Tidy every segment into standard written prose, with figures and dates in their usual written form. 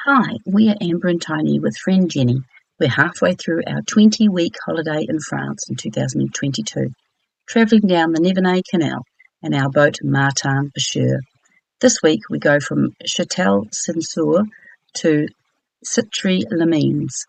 Hi, we're Amber and Tony with friend Jenny. We're halfway through our 20-week holiday in France in 2022, travelling down the Nivernais Canal in our boat Martin Pêcheur. This week we go from Chatel, Censoir to Chitry, Les Mines.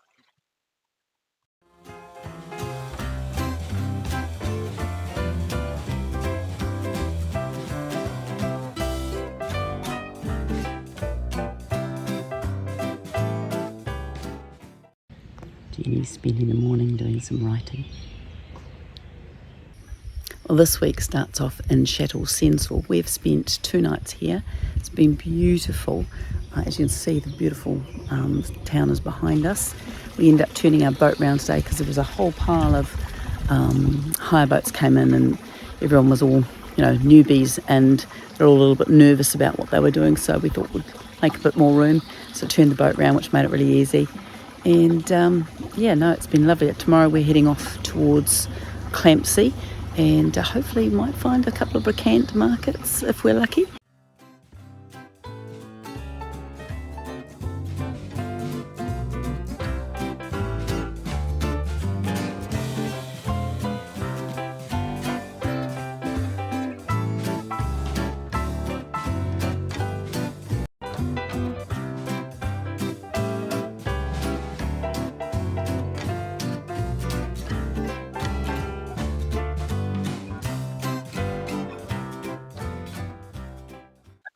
Jenny's spending the morning doing some writing. Well, this week starts off in Chatel, Censoir. We've spent 2 nights here. It's been beautiful. As you can see, the beautiful town is behind us. We ended up turning our boat round today because there was a whole pile of hire boats came in, and everyone was all, newbies, and they're all a little bit nervous about what they were doing. So we thought we'd make a bit more room. So turned the boat round, which made it really easy. And it's been lovely. Tomorrow we're heading off towards Campsie, and hopefully might find a couple of brocante markets if we're lucky.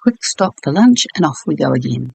Quick stop for lunch and off we go again.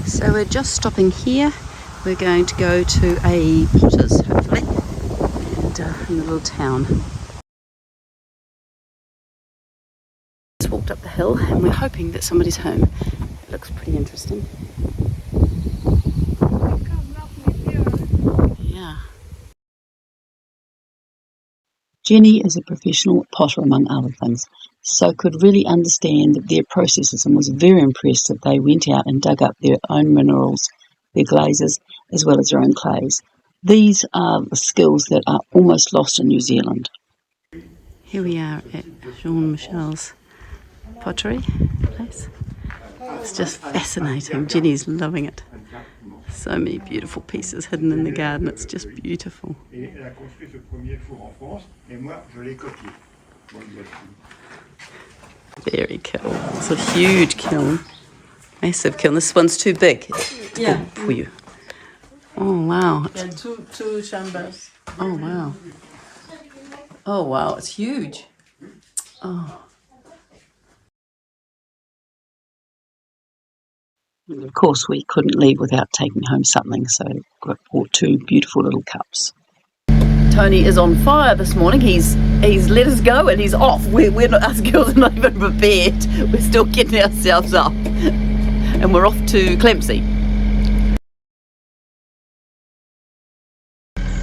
So we're just stopping here. We're going to go to a Potter's, hopefully, and in the little town. Just walked up the hill and we're hoping that somebody's home. It looks pretty interesting. Yeah. Jenny is a professional potter, among other things, so could really understand their processes, and was very impressed that they went out and dug up their own minerals, their glazes, as well as their own clays. These are the skills that are almost lost in New Zealand. Here we are at Jean-Michel's pottery place. It's just fascinating. Jenny's loving it. So many beautiful pieces hidden in the garden. It's just beautiful. Very cool. It's a huge kiln. Massive kiln. This one's too big. Yeah. For you. Oh wow. And two chambers. Oh wow. Oh wow, it's huge. Oh. And of course we couldn't leave without taking home something, so bought 2 beautiful little cups. Tony is on fire this morning. He's let us go and he's off. We're not, us girls are not even prepared. We're still getting ourselves up. And we're off to Campsie.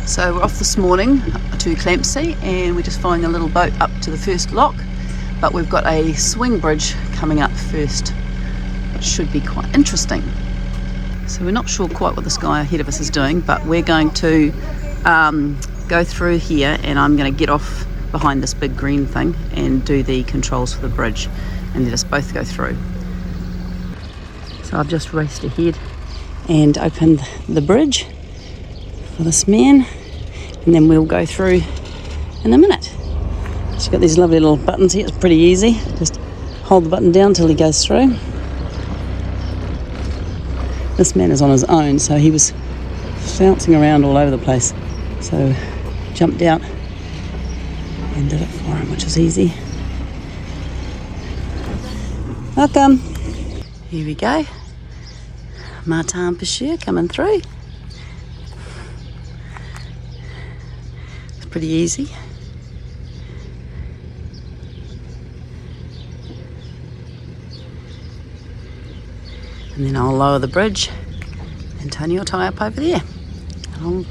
So we're off this morning to Campsie, and we're just following a little boat up to the first lock. But we've got a swing bridge coming up first, which should be quite interesting. So we're not sure quite what this guy ahead of us is doing, but we're going to go through here, and I'm going to get off behind this big green thing and do the controls for the bridge, and let us both go through. So I've just raced ahead and opened the bridge for this man, and then we'll go through in a minute. She's got these lovely little buttons here. It's pretty easy. Just hold the button down till he goes through. This man is on his own, so he was flouncing around all over the place. So jumped out and did it for him, which is easy. Welcome. Here we go. Martin Pêcheur coming through. It's pretty easy. And then I'll lower the bridge and Tony will tie up over there. And I'll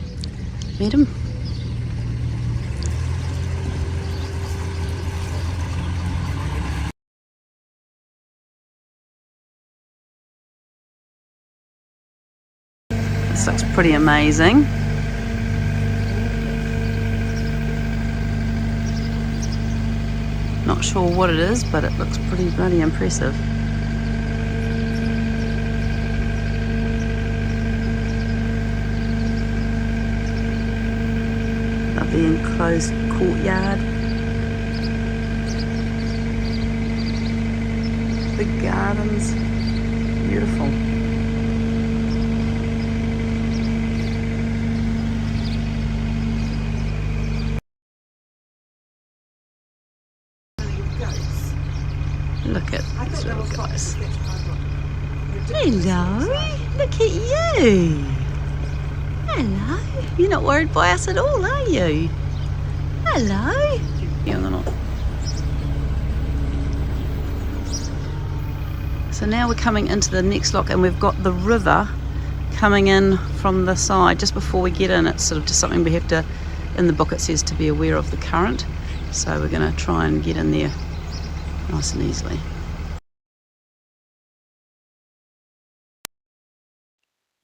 meet him. This looks pretty amazing. Not sure what it is, but it looks pretty bloody impressive. Lovely enclosed courtyard. Big gardens. Beautiful. Look at these little guys. Hello, look at you. Hello. You're not worried by us at all, are you? Hello. Yeah, they're not. So now we're coming into the next lock and we've got the river coming in from the side just before we get in. It's sort of just something we have to, in the book it says to be aware of the current. So we're going to try and get in there nice and easily.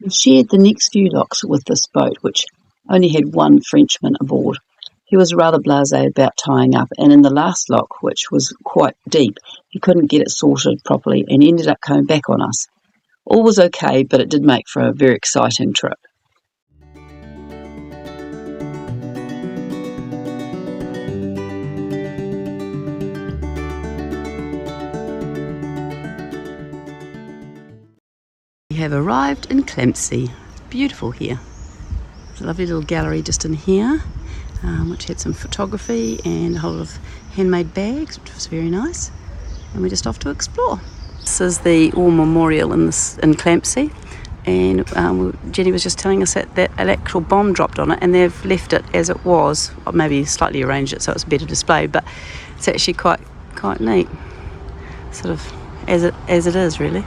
We shared the next few locks with this boat, which only had one Frenchman aboard. He was rather blasé about tying up, and in the last lock, which was quite deep, he couldn't get it sorted properly and ended up coming back on us. All was okay, but it did make for a very exciting trip. We have arrived in Clemcy. It's beautiful here. There's a lovely little gallery just in here, which had some photography and a whole lot of handmade bags, which was very nice. And we're just off to explore. This is the War Memorial in Clemcy, and Jenny was just telling us that an actual bomb dropped on it, and they've left it as it was, or maybe slightly arranged it so it's a better display, but it's actually quite neat, sort of as it is really.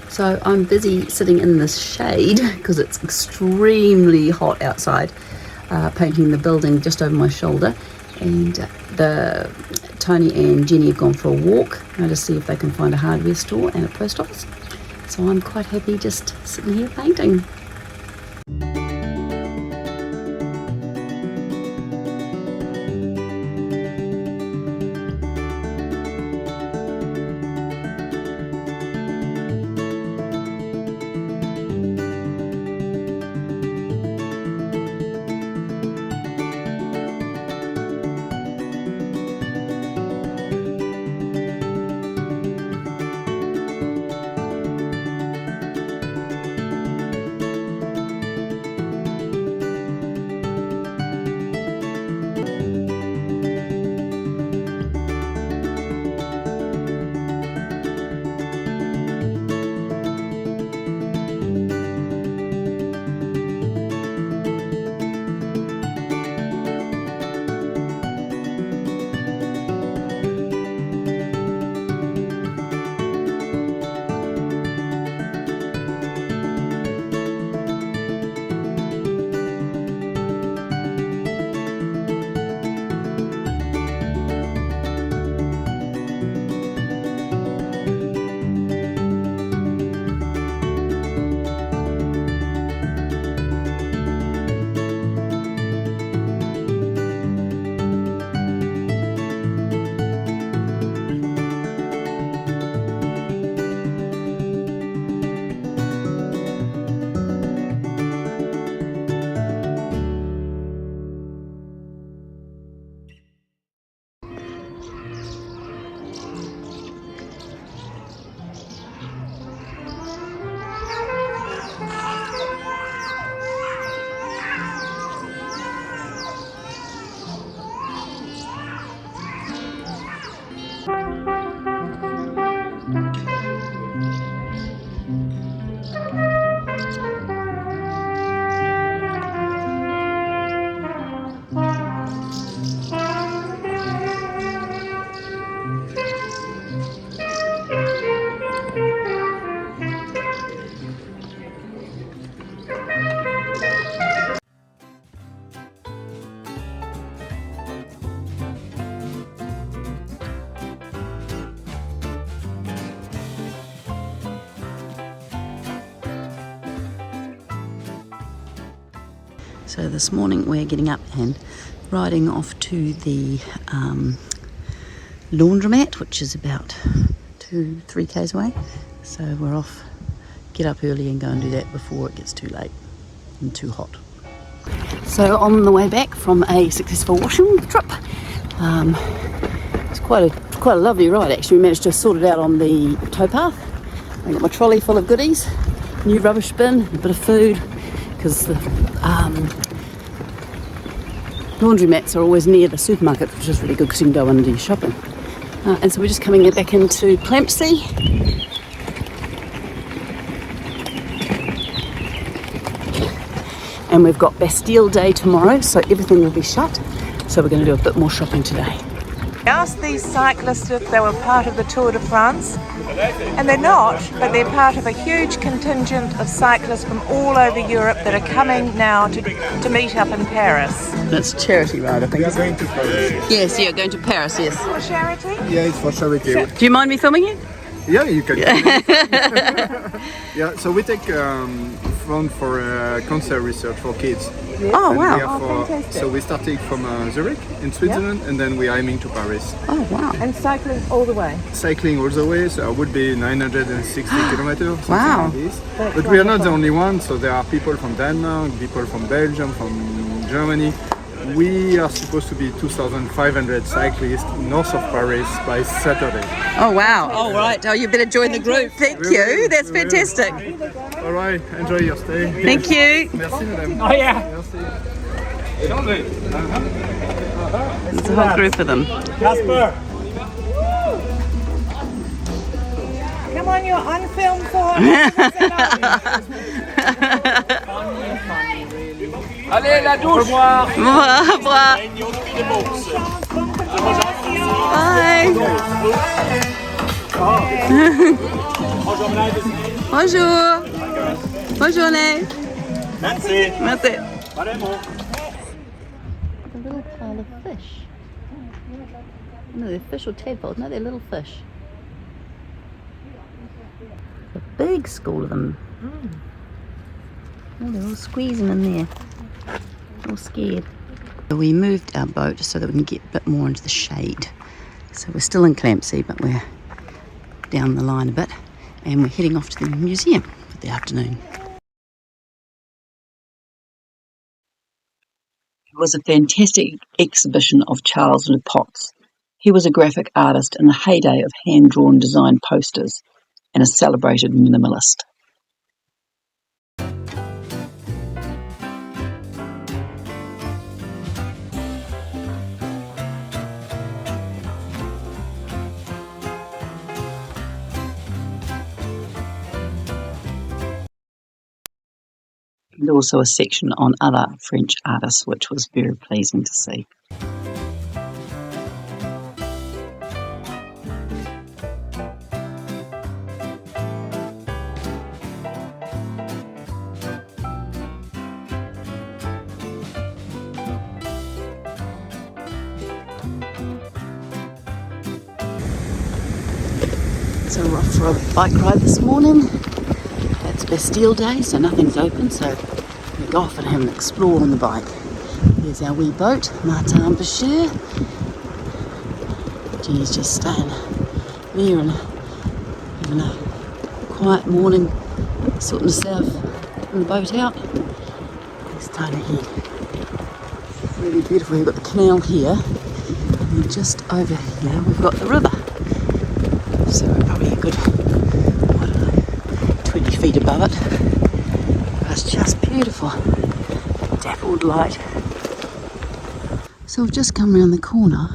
So I'm busy sitting in this shade because it's extremely hot outside, painting the building just over my shoulder, and Tony and Jenny have gone for a walk to see if they can find a hardware store and a post office. So I'm quite happy just sitting here painting. So this morning we're getting up and riding off to the laundromat, which is about 2-3 k's away. So we're off, get up early and go and do that before it gets too late and too hot. So on the way back from a successful washing trip, it's quite a lovely ride actually. We managed to sort it out on the towpath. I got my trolley full of goodies, new rubbish bin, a bit of food, because the laundromats are always near the supermarket, which is really good because you can go in and do your shopping. And so we're just coming back into Clampsey. And we've got Bastille Day tomorrow, so everything will be shut. So we're going to do a bit more shopping today. I asked these cyclists if they were part of the Tour de France, and they're not, but they're part of a huge contingent of cyclists from all over Europe that are coming now to meet up in Paris. That's a charity ride, I think. We are going to Paris. Yes, you're going to Paris, yes. For charity? Yeah, it's for charity. Do you mind me filming you? Yeah, you can. Yeah, so we take fund for cancer research for kids. Oh, And wow. we are fantastic. so we started from Zurich in Switzerland, and then we are aiming to Paris. Oh, wow. And cycling all the way. Cycling all the way, so it would be 960 kilometers. something Wow. like this. That's But we are not the wonderful. only one. So there are people from Denmark, people from Belgium, from Germany. We are supposed to be 2,500 cyclists north of Paris by Saturday. Oh, wow. Oh, right. Oh, you better join the group. Thank you. That's fantastic. All right, enjoy your stay. Thank you. Merci, madame. Oh yeah. Merci. There's a whole group of them. Casper. Come on, you're on film for Allez, la douche. Au revoir. Bye. Bonjour. Bonne journée. Merci. Merci. Vraiment. A little pile of fish. No, they're fish or tadpoles. No, they're little fish. A big school of them. Oh, they're all squeezing in there. All scared. So we moved our boat so that we can get a bit more into the shade. So we're still in Clampsey, but we're down the line a bit, and we're heading off to the museum for the afternoon. It was a fantastic exhibition of Charles Le Potts. He was a graphic artist in the heyday of hand-drawn design posters and a celebrated minimalist. And also a section on other French artists, which was very pleasing to see. So we're off for a bike ride this morning. It's Bastille Day, so nothing's open, so we go off and have an explore on the bike. There's our wee boat, Martin Bashir. Jenny's just staying there and having a quiet morning, sorting herself in the boat out. It's time ahead. Really beautiful. We've got the canal here, and then just over here we've got the river. So we're probably a good, I don't know, 20 feet above it. It's just beautiful. Dappled light. So we've just come around the corner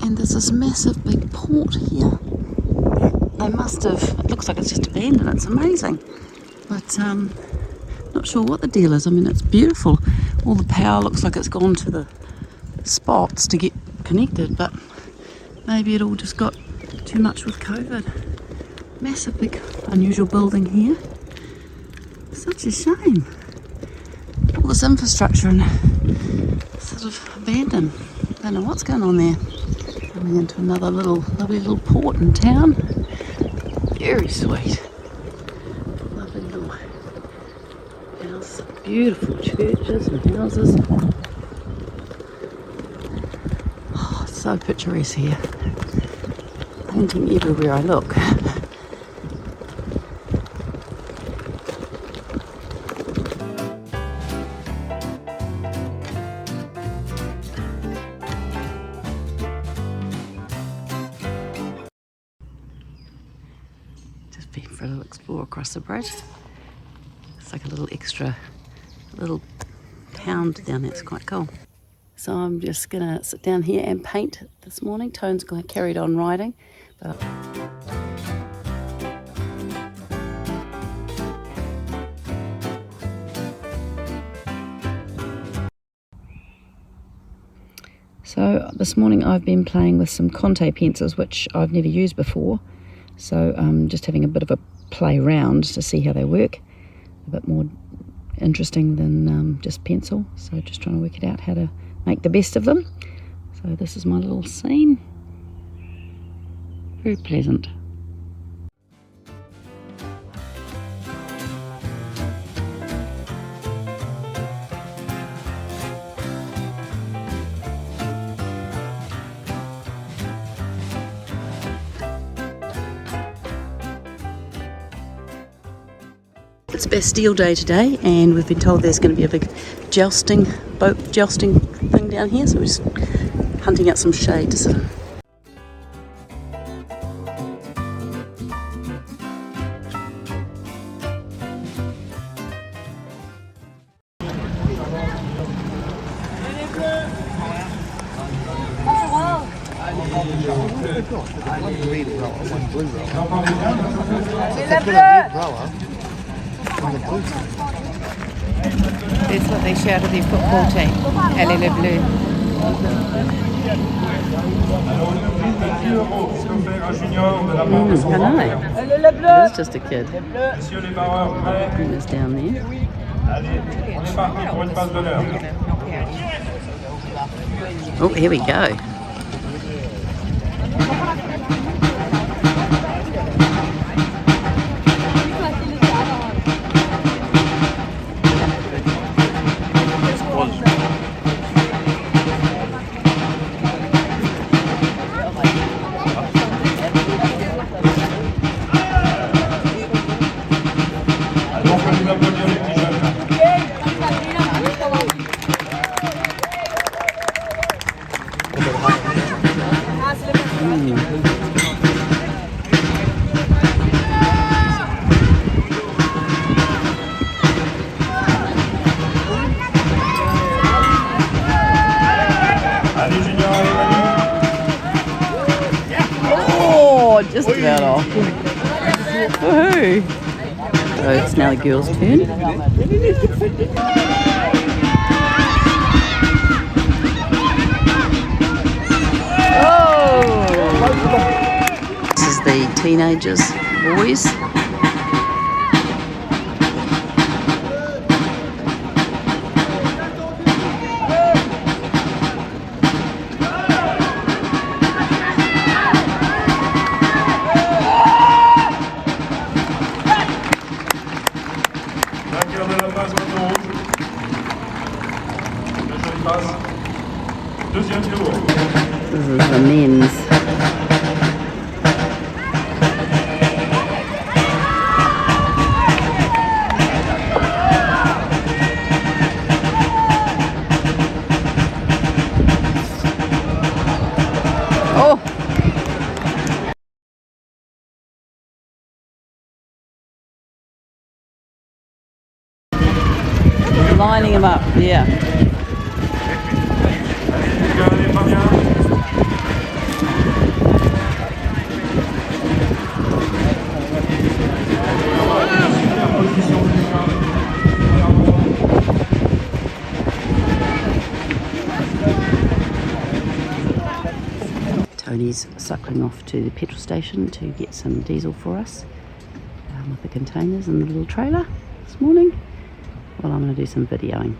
and there's this massive big port here. They must have, it looks like it's just abandoned. It's amazing. But not sure what the deal is. I mean, it's beautiful. All the power looks like it's gone to the spots to get connected, but maybe it all just got too much with COVID. Massive big unusual building here. Such a shame. All this infrastructure and sort of abandoned. Don't know what's going on there. Coming into another lovely little port in town. Very sweet. Lovely little house. beautiful churches and houses. Oh, it's so picturesque here. Painting everywhere I look. Just been for a little explore across the bridge. It's like a little extra, little town down there. It's quite cool. So I'm just gonna sit down here and paint this morning. Tone's carried on riding. But so this morning I've been playing with some Conte pencils which I've never used before. So I'm just having a bit of a play around to see how they work. A bit more interesting than just pencil. So just trying to work it out how to make the best of them. So this is my little scene. Very pleasant. It's Bastille Day today, and we've been told there's going to be a big boat jousting thing down here, so we're just hunting out some shade to sit in. That's what they shout at their football team. Allez les bleus. I know. It was just a kid. He was down there. Oh, here we go. Oh, just about off. Woohoo! So it's now the girls' turn. Oh! This is the teenagers, boys. Deuxième tour. This is the men's. Oh! Lining them up, yeah. Tony's cycling off to the petrol station to get some diesel for us with the containers and the little trailer this morning. Well, I'm going to do some videoing.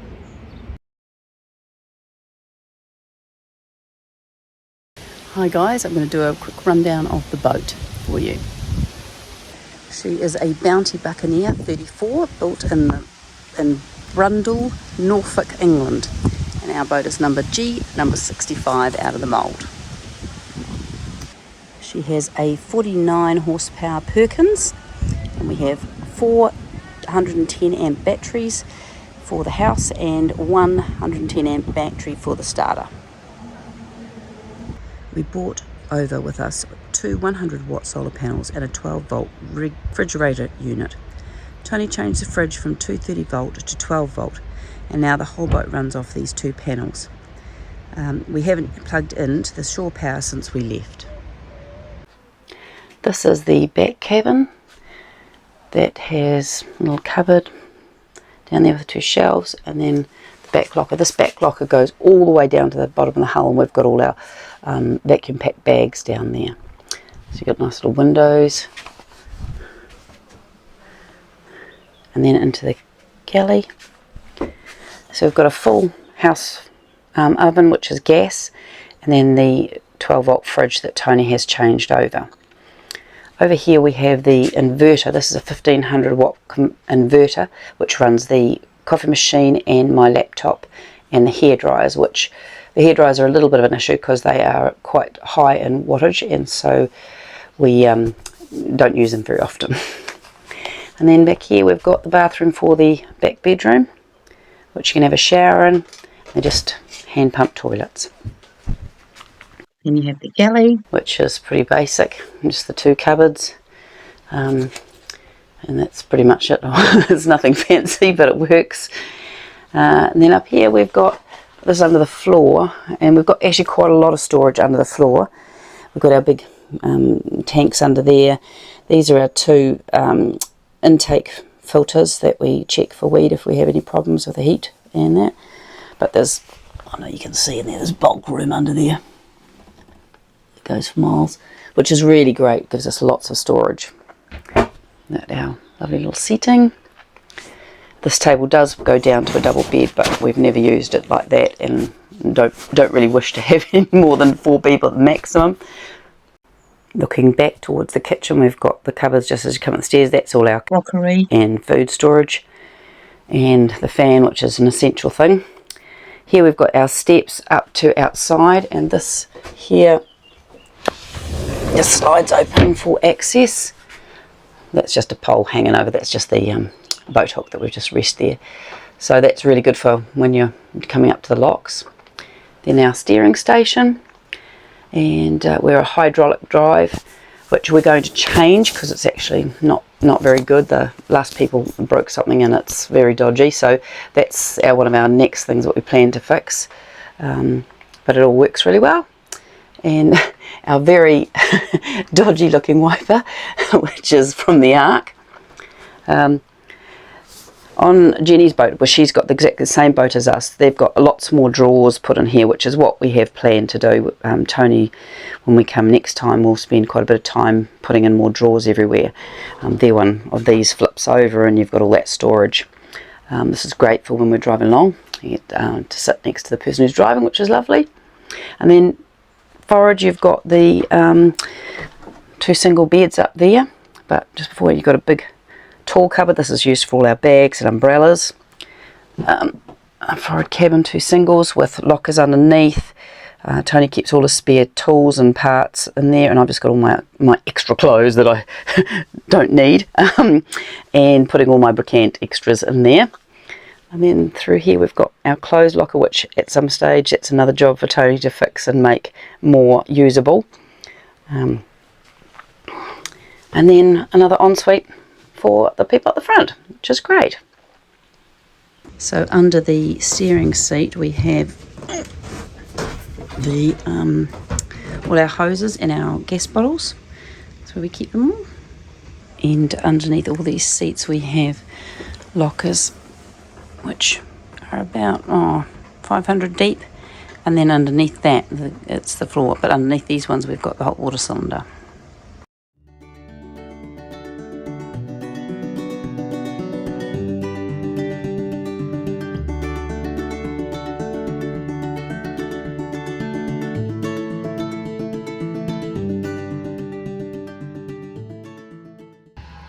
Hi guys, I'm going to do a quick rundown of the boat for you. She is a Bounty Buccaneer 34, built in Brundle, Norfolk, England. And our boat is number G, number 65 out of the mould. She has a 49 horsepower Perkins, and we have 4 110 amp batteries for the house and 110 amp battery for the starter. We brought over with us 2 100 watt solar panels and a 12 volt refrigerator unit. Tony changed the fridge from 230 volt to 12 volt, and now the whole boat runs off these 2 panels. We haven't plugged into the shore power since we left. This is the back cabin that has a little cupboard down there with 2 shelves, and then the back locker. This back locker goes all the way down to the bottom of the hull, and we've got all our vacuum packed bags down there. So you've got nice little windows, and then into the galley. So we've got a full house oven, which is gas, and then the 12 volt fridge that Tony has changed over. Over here we have the inverter. This is a 1500 watt inverter which runs the coffee machine and my laptop and the hair dryers, which the hair dryers are a little bit of an issue because they are quite high in wattage, and so we don't use them very often. And then back here we've got the bathroom for the back bedroom, which you can have a shower in. They're just hand pump toilets. Then you have the galley, which is pretty basic, just the 2 cupboards, and that's pretty much it. It's nothing fancy, but it works. And then up here we've got this under the floor, and we've got actually quite a lot of storage under the floor. We've got our big tanks under there. These are our 2 intake filters that we check for weed if we have any problems with the heat and that. But there's, I know you can see in there, there's bulk room under there. It goes for miles, which is really great, gives us lots of storage. That our lovely little seating. This table does go down to a double bed, but we've never used it like that, and don't really wish to have any more than 4 people at the maximum. Looking back towards the kitchen, we've got the cupboards just as you come up the stairs. That's all our crockery and food storage, and the fan, which is an essential thing. Here we've got our steps up to outside, and this here just slides open for access. That's just a pole hanging over. That's just the boat hook that we've just rested there. So that's really good for when you're coming up to the locks. Then our steering station, and we're a hydraulic drive, which we're going to change because it's actually not very good. The last people broke something and it's very dodgy, so that's one of our next things that we plan to fix. But it all works really well. And our very dodgy looking wiper, which is from the Ark. On Jenny's boat, where she's got exactly the same boat as us, they've got lots more drawers put in here, which is what we have planned to do. Tony, when we come next time, we'll spend quite a bit of time putting in more drawers everywhere. There one of these flips over and you've got all that storage. This is great for when we're driving along. You get to sit next to the person who's driving, which is lovely. And then forward, you've got the 2 single beds up there, but just before you've got a big tall cupboard. This is used for all our bags and umbrellas. A forward cabin, 2 singles with lockers underneath. Tony keeps all his spare tools and parts in there, and I've just got all my extra clothes that I don't need, and putting all my bricant extras in there. And then through here we've got our clothes locker, which at some stage that's another job for Tony to fix and make more usable. And then another ensuite for the people at the front, which is great. So under the steering seat we have the all our hoses and our gas bottles. That's where we keep them all. And underneath all these seats we have lockers, which are about 500 deep, and then underneath that it's the floor, but underneath these ones we've got the hot water cylinder.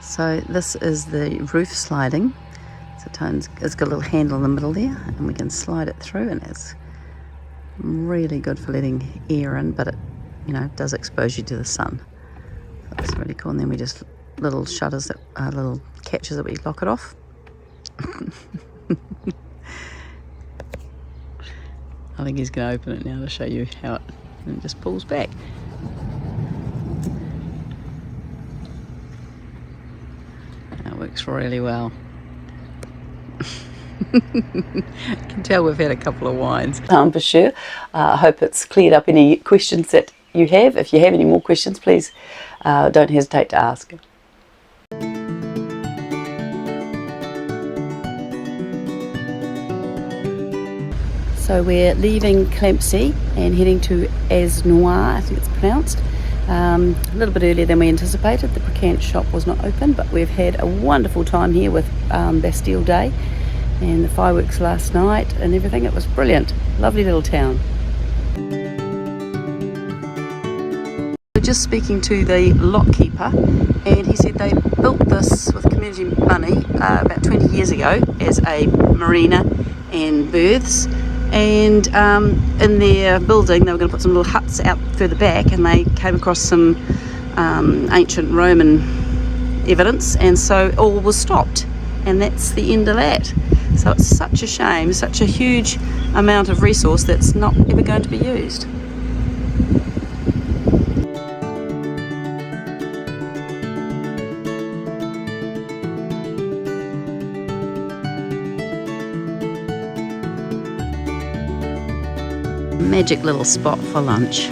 So this is the roof sliding. So it's got a little handle in the middle there, and we can slide it through, and it's really good for letting air in, but it, you know, does expose you to the sun. That's really cool. And then we just little shutters that little catches that we lock it off. I think he's going to open it now to show you how it just pulls back. That works really well. I can tell we've had a couple of wines. For sure. I hope it's cleared up any questions that you have. If you have any more questions, please don't hesitate to ask. So we're leaving Campsie and heading to Censoir, I think it's pronounced. A little bit earlier than we anticipated. The Brocante shop was not open, but we've had a wonderful time here with Bastille Day and the fireworks last night and everything. It was brilliant. Lovely little town. We're just speaking to the lock keeper, and he said they built this with community money about 20 years ago as a marina and berths. And in their building they were going to put some little huts out further back, and they came across some ancient Roman evidence, and so all was stopped, and that's the end of that. So it's such a shame, such a huge amount of resource that's not ever going to be used. Magic little spot for lunch.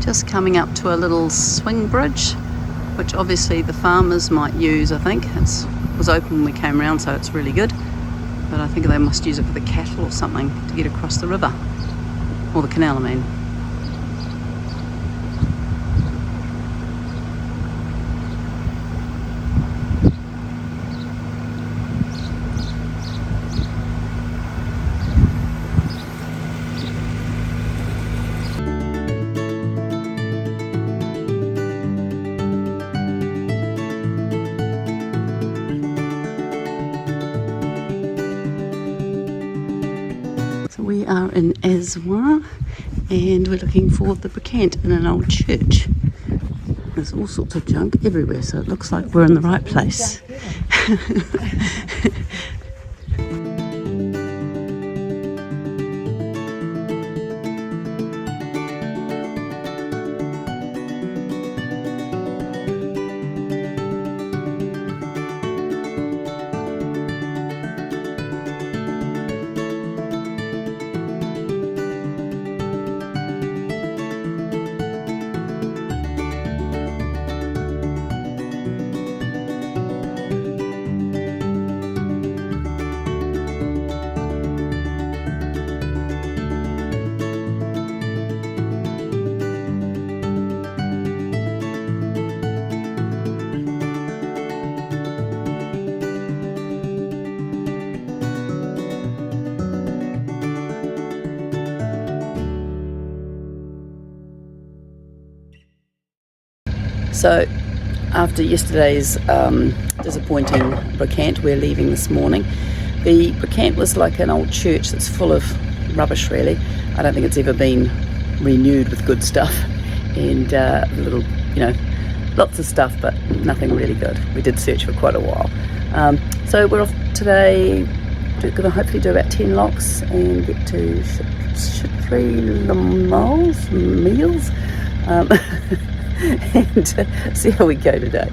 Just coming up to a little swing bridge, which obviously the farmers might use. I think it was open when we came around, so it's really good, but I think they must use it for the cattle or something to get across the river, or the canal, I mean. We are in Censoir and we're looking for the Brocante in an old church. There's all sorts of junk everywhere, so it looks like we're in the right place. So after yesterday's disappointing Brocante, we're leaving this morning. The Brocante was like an old church that's full of rubbish, really. I don't think it's ever been renewed with good stuff, and little, you know, lots of stuff, but nothing really good. We did search for quite a while. So we're off today. We're going to hopefully do about 10 locks and get to Chitry meals. And see how we go today.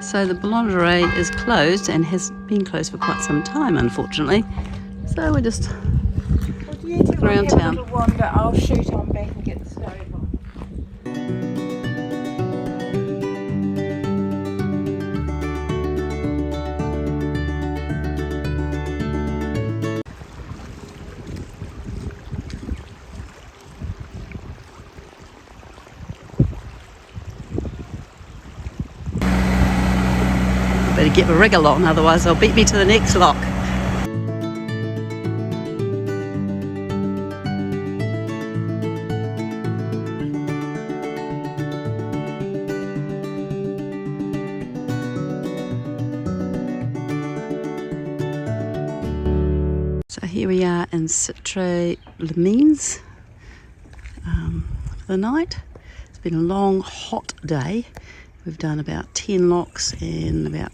So the boulangerie is closed and has been closed for quite some time, unfortunately. So we're just looking around town. Have a little wander. I'll shoot on back and get the stove on. Better get my rig along, otherwise they'll beat me to the next lock. So here we are in Chitry for the night. It's been a long, hot day. We've done about 10 locks and about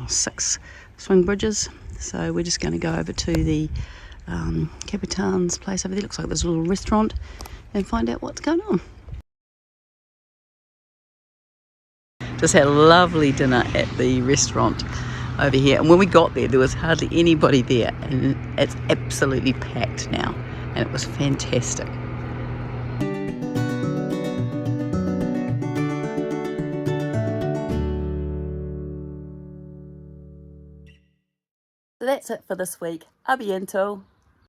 6 swing bridges. So we're just going to go over to the Capitan's place over there. Looks like there's a little restaurant, and find out what's going on. Just had a lovely dinner at the restaurant over here, and when we got there was hardly anybody there, and it's absolutely packed now, and it was fantastic. So that's it for this week. A bientôt.